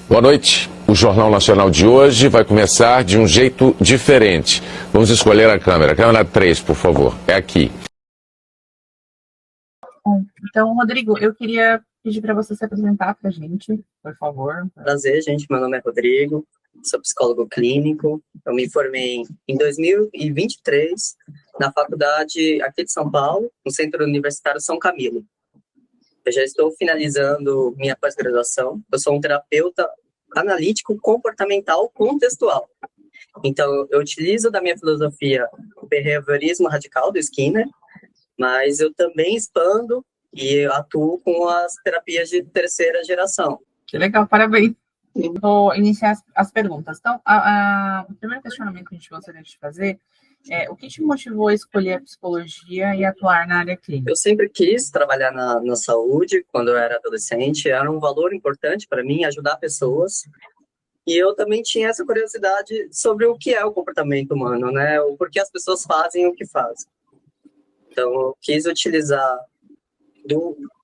Boa noite. O Jornal Nacional de hoje vai começar de um jeito diferente. Vamos escolher a câmera. Câmera 3, por favor. É aqui. Bom, então, Rodrigo, eu queria pedir para você se apresentar para a gente, por favor. Prazer, gente. Meu nome é Rodrigo, sou psicólogo clínico. Eu me formei em 2023 na faculdade aqui de São Paulo, no Centro Universitário São Camilo. Eu já estou finalizando minha pós-graduação. Eu sou um terapeuta analítico comportamental contextual. Então, eu utilizo da minha filosofia o behaviorismo radical do Skinner, mas eu também expando e atuo com as terapias de terceira geração. Que legal, parabéns. Vou iniciar as perguntas. Então, o primeiro questionamento que a gente gostaria de fazer é: o que te motivou a escolher a psicologia e atuar na área clínica? Eu sempre quis trabalhar na saúde quando eu era adolescente. Era um valor importante para mim ajudar pessoas. E eu também tinha essa curiosidade sobre o que é o comportamento humano, né? O porquê as pessoas fazem o que fazem. Então, eu quis utilizar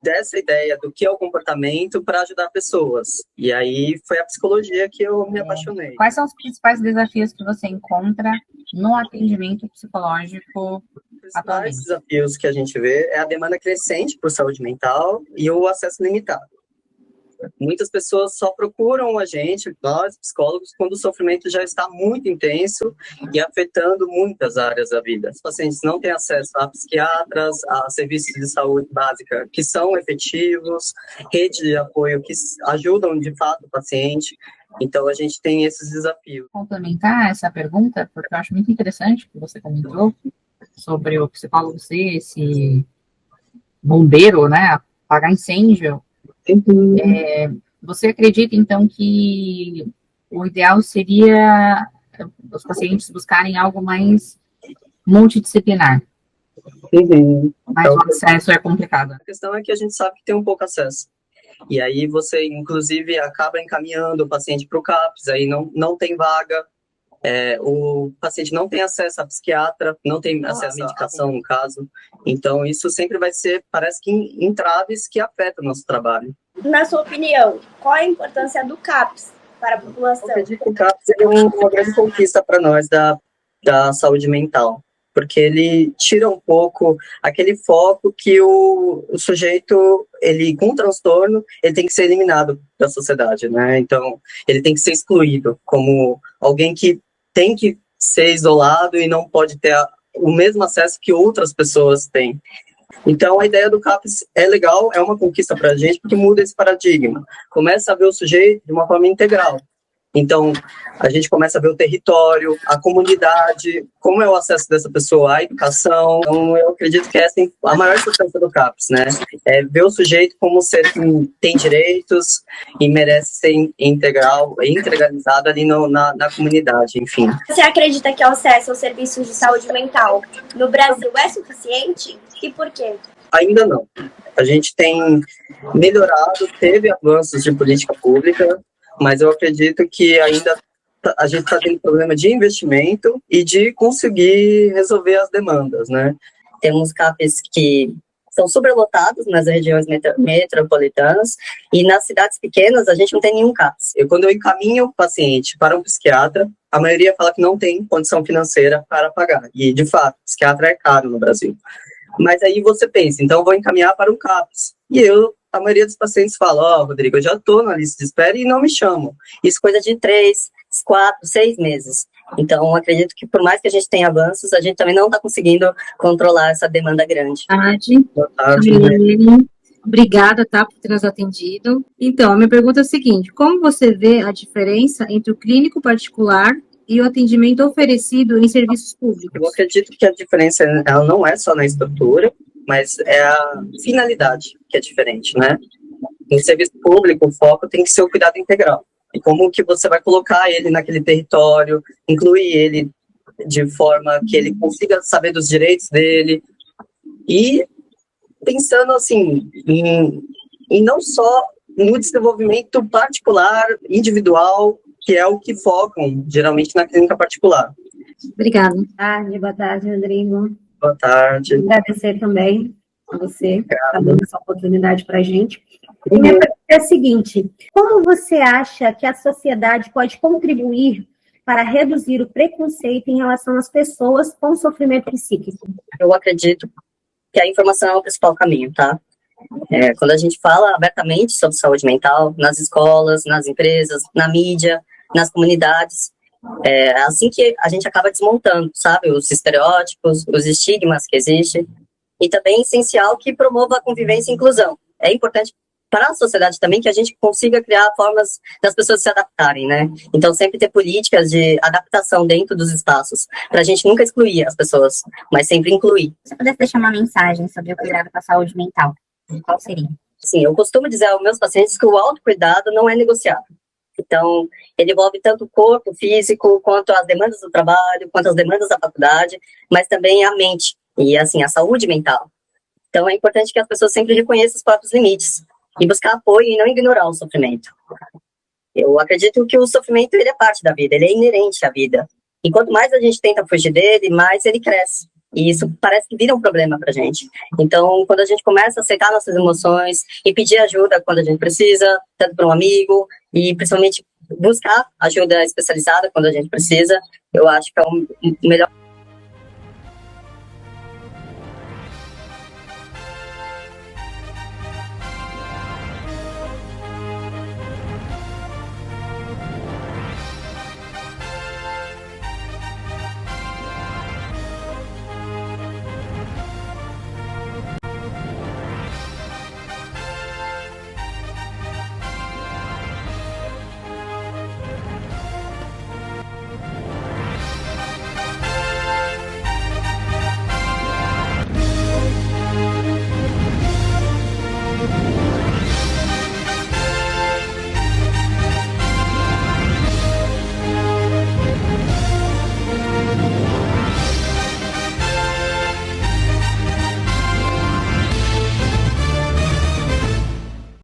dessa ideia do que é o comportamento para ajudar pessoas. E aí foi a psicologia que eu me apaixonei. Quais são os principais desafios que você encontra no atendimento psicológico Os atualmente? principais desafios que a gente vê é a demanda crescente por saúde mental e o acesso limitado. Muitas pessoas só procuram a gente, nós psicólogos, quando o sofrimento já está muito intenso e afetando muitas áreas da vida. Os pacientes não têm acesso a psiquiatras, a serviços de saúde básica que são efetivos, rede de apoio que ajudam de fato o paciente. Então a gente tem esses desafios. Complementar essa pergunta, porque eu acho muito interessante que você comentou sobre o psicólogo ser esse bombeiro, né, apagar incêndio. Você acredita, então, que o ideal seria os pacientes buscarem algo mais multidisciplinar? Mas o acesso é complicado. A questão é que a gente sabe que tem um pouco acesso. E aí você, inclusive, acaba encaminhando o paciente para o CAPS, aí não tem vaga, o paciente não tem acesso a psiquiatra, não tem acesso à medicação, no caso. Então, isso sempre vai ser, parece que, entraves que afetam o nosso trabalho. Na sua opinião, qual é a importância do CAPS para a população? Eu acredito que o CAPS é uma grande conquista para nós da saúde mental, porque ele tira um pouco aquele foco que o sujeito, ele com transtorno, ele tem que ser eliminado da sociedade, né? Então, ele tem que ser excluído como alguém que tem que ser isolado e não pode ter o mesmo acesso que outras pessoas têm. Então, a ideia do CAPS é legal, é uma conquista para a gente, porque muda esse paradigma. Começa a ver o sujeito de uma forma integral. Então, a gente começa a ver o território, a comunidade, como é o acesso dessa pessoa à educação. Então, eu acredito que essa é a maior importância do CAPS, né? É ver o sujeito como ser que tem direitos e merece ser integralizado ali na comunidade, enfim. Você acredita que o acesso aos serviços de saúde mental no Brasil é suficiente? E por quê? Ainda não. A gente tem melhorado, teve avanços de política pública, mas eu acredito que ainda a gente está tendo problema de investimento e de conseguir resolver as demandas, né? Temos CAPs que são superlotados nas regiões metropolitanas e nas cidades pequenas a gente não tem nenhum CAPs. Quando eu encaminho o paciente para um psiquiatra, a maioria fala que não tem condição financeira para pagar. E, de fato, psiquiatra é caro no Brasil. Mas aí você pensa, então eu vou encaminhar para um CAPS. E a maioria dos pacientes fala, Rodrigo, eu já estou na lista de espera e não me chamam. Isso coisa de 3, 4, 6 meses. Então, acredito que por mais que a gente tenha avanços, a gente também não está conseguindo controlar essa demanda grande. Boa tarde. Obrigada, por ter nos atendido. Então, a minha pergunta é a seguinte: como você vê a diferença entre o clínico particular e o atendimento oferecido em serviços públicos? Eu acredito que a diferença ela não é só na estrutura, mas é a finalidade que é diferente, né? No serviço público, o foco tem que ser o cuidado integral. E como que você vai colocar ele naquele território, incluir ele de forma que ele consiga saber dos direitos dele. E pensando, assim, em não só no desenvolvimento particular, individual, que é o que focam, geralmente, na clínica particular. Obrigada. Boa tarde, Rodrigo. Boa tarde. Agradecer também a você, por dando essa oportunidade para a gente. E minha pergunta é a seguinte: como você acha que a sociedade pode contribuir para reduzir o preconceito em relação às pessoas com sofrimento psíquico? Eu acredito que a informação é o principal caminho, tá? Quando a gente fala abertamente sobre saúde mental, nas escolas, nas empresas, na mídia, nas comunidades, é assim que a gente acaba desmontando, sabe, os estereótipos, os estigmas que existem, e também é essencial que promova a convivência e inclusão. É importante para a sociedade também que a gente consiga criar formas das pessoas se adaptarem, né? Então, sempre ter políticas de adaptação dentro dos espaços, para a gente nunca excluir as pessoas, mas sempre incluir. Se você pudesse deixar uma mensagem sobre o cuidado com a saúde mental, qual seria? Sim, eu costumo dizer aos meus pacientes que o autocuidado não é negociável. Então, ele envolve tanto o corpo físico, quanto as demandas do trabalho, quanto as demandas da faculdade, mas também a mente e, assim, a saúde mental. Então, é importante que as pessoas sempre reconheçam os próprios limites e buscar apoio e não ignorar o sofrimento. Eu acredito que o sofrimento, ele é parte da vida, ele é inerente à vida. E quanto mais a gente tenta fugir dele, mais ele cresce. E isso parece que vira um problema pra gente. Então, quando a gente começa a aceitar nossas emoções e pedir ajuda quando a gente precisa, tanto para um amigo, e principalmente buscar ajuda especializada quando a gente precisa, eu acho que é o melhor